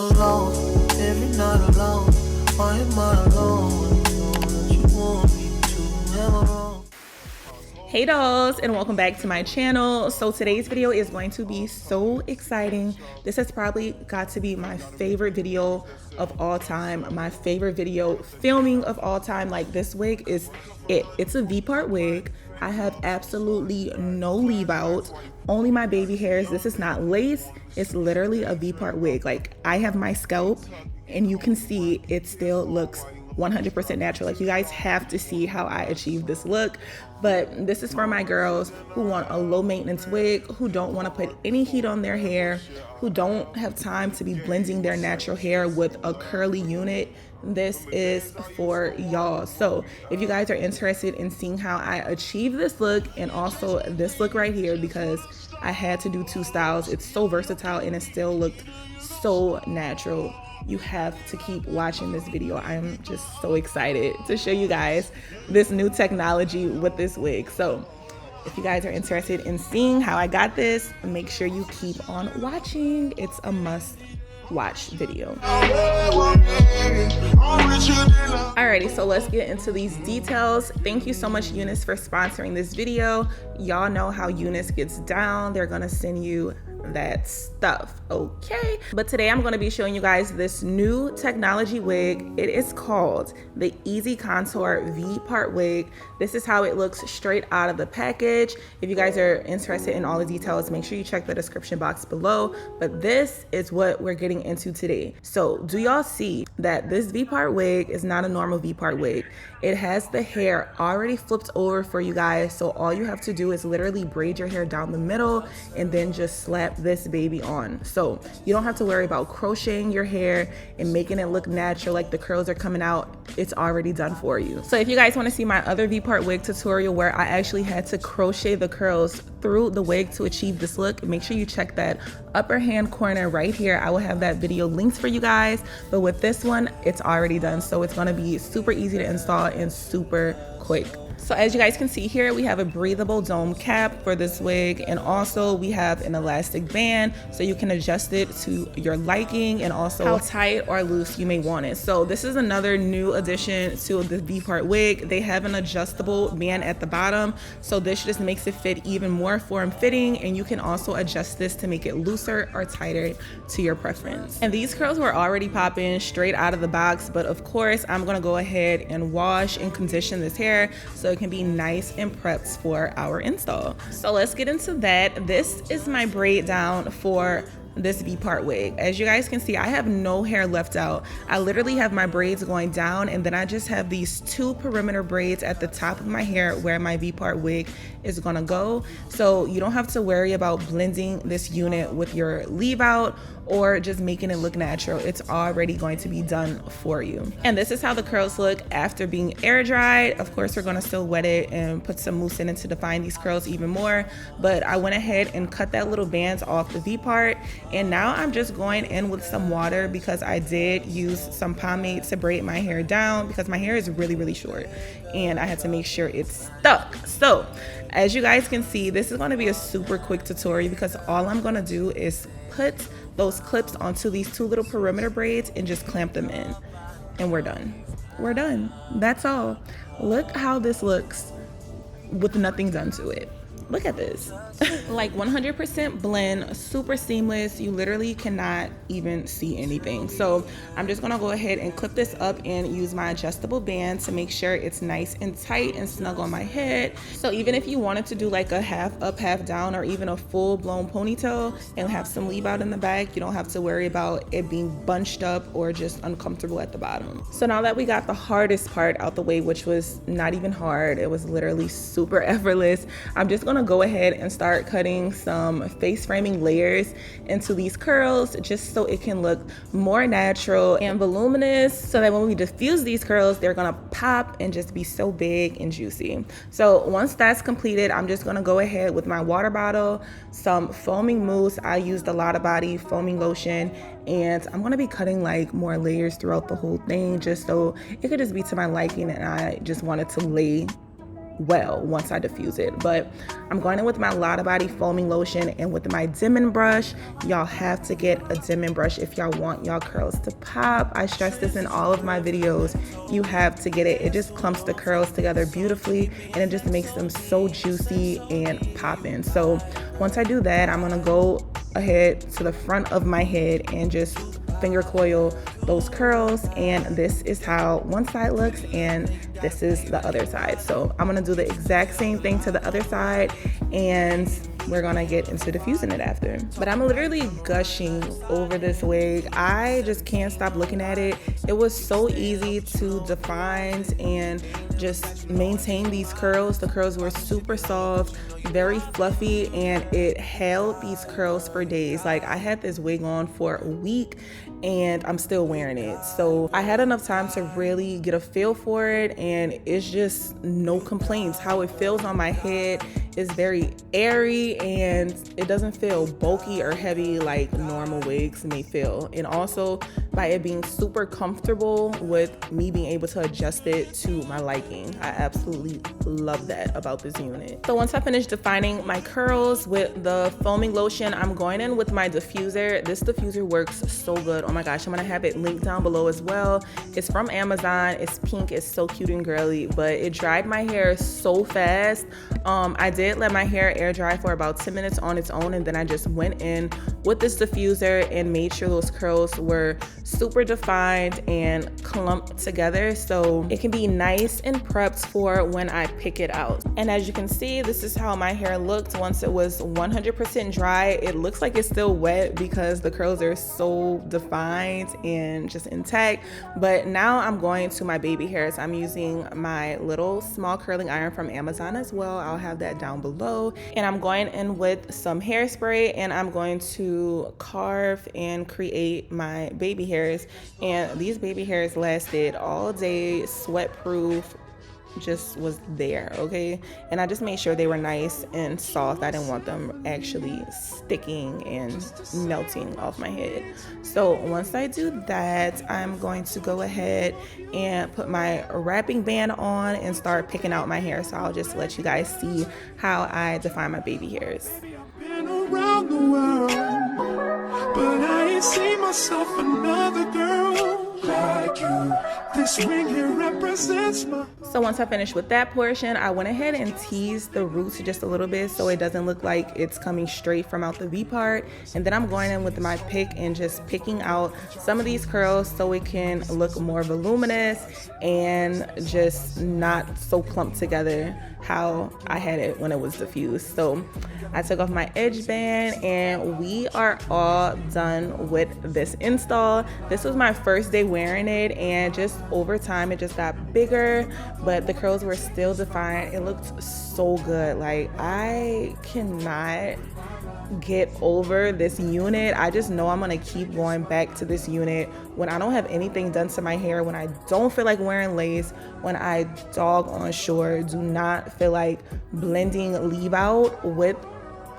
alone, every night alone. Why am I alone? I know that you want me to. Am I wrong? Hey dolls, and welcome back to my channel. So today's video is going to be so exciting. This has probably got to be my favorite video of all time, my favorite video filming of all time. Like, this wig is it. It's a V-part wig. I have absolutely no leave out, only my baby hairs. This is not lace, it's literally a V-part wig. Like, I have my scalp and you can see it still looks 100% natural. Like, you guys have to see how I achieved this look. But this is for my girls who want a low maintenance wig, who don't want to put any heat on their hair, who don't have time to be blending their natural hair with a curly unit. This is for y'all. So if you guys are interested in seeing how I achieve this look and also this look right here, because I had to do two styles, it's so versatile and it still looked so natural, you have to keep watching this video. I am just so excited to show you guys this new technology with this wig. So if you guys are interested in seeing how I got this, make sure you keep on watching. It's a must watch video. Alrighty, so let's get into these details. Thank you so much, UNice, for sponsoring this video. Y'all know how UNice gets down. They're gonna send you that stuff, okay? But today I'm going to be showing you guys this new technology wig. It is called the EasiContour V-part wig. This is how it looks straight out of the package. If you guys are interested in all the details, make sure you check the description box below. But this is what we're getting into today. So do y'all see that this V-part wig is not a normal V-part wig? It has the hair already flipped over for you guys. So all you have to do is literally braid your hair down the middle and then just slap this baby on. So you don't have to worry about crocheting your hair and making it look natural, like the curls are coming out. It's already done for you. So if you guys want to see my other V-part wig tutorial where I actually had to crochet the curls through the wig to achieve this look, make sure you check that upper hand corner right here. I will have that video linked for you guys. But with this one, it's already done. So it's going to be super easy to install and super quick. So as you guys can see here, we have a breathable dome cap for this wig, and also we have an elastic band so you can adjust it to your liking and also how tight or loose you may want it. So this is another new addition to the V-part wig. They have an adjustable band at the bottom, so this just makes it fit even more form-fitting, and you can also adjust this to make it looser or tighter to your preference. And these curls were already popping straight out of the box, but of course I'm gonna go ahead and wash and condition this hair so it can be nice and prepped for our install. So let's get into that. This is my braid down for this V-part wig. As you guys can see, I have no hair left out. I literally have my braids going down, and then I just have these two perimeter braids at the top of my hair where my V-part wig is gonna go. So you don't have to worry about blending this unit with your leave out or just making it look natural. It's already going to be done for you. And this is how the curls look after being air dried. Of course, we're gonna still wet it and put some mousse in it to define these curls even more. But I went ahead and cut that little bands off the V-part. And now I'm just going in with some water because I did use some pomade to braid my hair down because my hair is really, really short and I had to make sure it's stuck. So as you guys can see, this is going to be a super quick tutorial because all I'm going to do is put those clips onto these two little perimeter braids and just clamp them in, and we're done. We're done. That's all. Look how this looks with nothing done to it. Look at this. Like 100% blend, super seamless. You literally cannot even see anything. So I'm just gonna go ahead and clip this up and use my adjustable band to make sure it's nice and tight and snug on my head. So even if you wanted to do like a half up, half down, or even a full blown ponytail and have some leave out in the back, you don't have to worry about it being bunched up or just uncomfortable at the bottom. So now that we got the hardest part out the way, which was not even hard, it was literally super effortless, I'm just gonna go ahead and start cutting some face framing layers into these curls just so it can look more natural and voluminous, so that when we diffuse these curls, they're gonna pop and just be so big and juicy. So once that's completed, I'm just gonna go ahead with my water bottle, some foaming mousse. I used the Lotta body foaming lotion, and I'm gonna be cutting like more layers throughout the whole thing just so it could just be to my liking, and I just wanted to lay well once I diffuse it. But I'm going in with my Lotta Body foaming lotion and with my dimming brush. Y'all have to get a dimming brush if y'all want y'all curls to pop. I stress this in all of my videos. You have to get it. It just clumps the curls together beautifully and it just makes them so juicy and popping. So once I do that, I'm gonna go ahead to the front of my head and just finger coil those curls, and this is how one side looks and this is the other side. So I'm gonna do the exact same thing to the other side and we're gonna get into diffusing it after. But I'm literally gushing over this wig. I just can't stop looking at it. It was so easy to define and just maintain these curls. The curls were super soft, very fluffy, and it held these curls for days. Like, I had this wig on for a week and I'm still wearing it. So I had enough time to really get a feel for it, and it's just no complaints. How it feels on my head is very airy and it doesn't feel bulky or heavy like normal wigs may feel. And also by it being super comfortable with me being able to adjust it to my liking. I absolutely love that about this unit. So once I finish defining my curls with the foaming lotion, I'm going in with my diffuser. This diffuser works so good. Oh my gosh, I'm gonna have it linked down below as well. It's from Amazon. It's pink. It's so cute and girly, but it dried my hair so fast. I did let my hair air dry for about 10 minutes on its own, and then I just went in with this diffuser and made sure those curls were super defined and clumped together so it can be nice and prepped for when I pick it out. And as you can see, this is how my hair looked once it was 100% dry. It looks like it's still wet because the curls are so defined and just intact. But now I'm going to my baby hairs. I'm using my little small curling iron from Amazon as well. I'll have that down below. And I'm going in with some hairspray and I'm going to carve and create my baby hairs. And these baby hairs lasted all day, sweat proof, just was there, okay? And I just made sure they were nice and soft. I didn't want them actually sticking and melting off my head. So once I do that, I'm going to go ahead and put my wrapping band on and start picking out my hair. So I'll just let you guys see how I define my baby hairs. Been around the world, but I ain't seen myself another girl like you. This ring here represents my... So once I finished with that portion, I went ahead and teased the roots just a little bit so it doesn't look like it's coming straight from out the V part. And then I'm going in with my pick and just picking out some of these curls so it can look more voluminous and just not so clumped together how I had it when it was diffused. So I took off my edge band and we are all done with this install. This was my first day wearing it, and just over time it just got bigger, but the curls were still defined. It looked so good. Like, I cannot get over this unit. I just know I'm gonna keep going back to this unit when I don't have anything done to my hair, when I don't feel like wearing lace, when I doggone sure do not feel like blending leave out with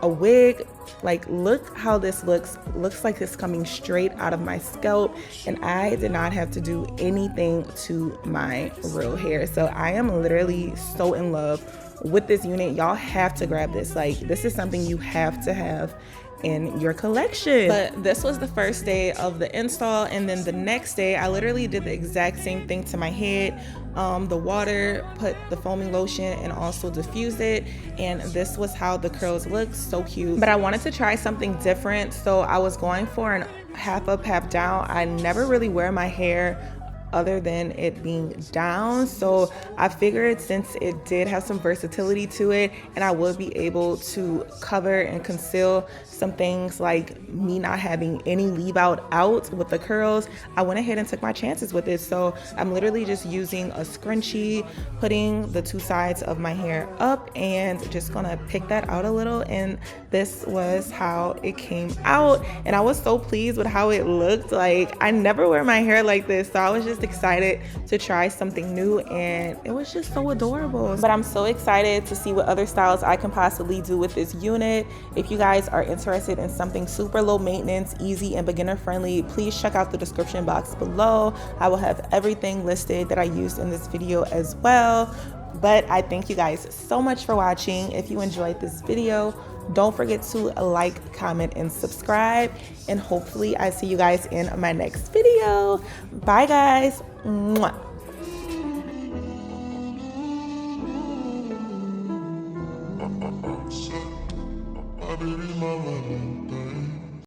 a wig. Like, look how this looks like it's coming straight out of my scalp, and I did not have to do anything to my real hair. So I am literally so in love with this unit. Y'all have to grab this. Like, this is something you have to have in your collection. But this was the first day of the install, and then the next day I literally did the exact same thing to my head. The water, put the foaming lotion, and also diffused it, and this was how the curls look. So cute. But I wanted to try something different, so I was going for an half up, half down. I never really wear my hair other than it being down, so I figured since it did have some versatility to it and I would be able to cover and conceal some things like me not having any leave out with the curls, I went ahead and took my chances with it. So I'm literally just using a scrunchie, putting the two sides of my hair up and just gonna pick that out a little, and this was how it came out. And I was so pleased with how it looked. Like, I never wear my hair like this, so I was just excited to try something new, and it was just so adorable. But I'm so excited to see what other styles I can possibly do with this unit. If you guys are interested in something super low maintenance, easy, and beginner friendly, please check out the description box below. I will have everything listed that I used in this video as well. But I thank you guys so much for watching. If you enjoyed this video, don't forget to like, comment, and subscribe. And hopefully I see you guys in my next video. Bye guys. Mwah. Baby, my Valentine.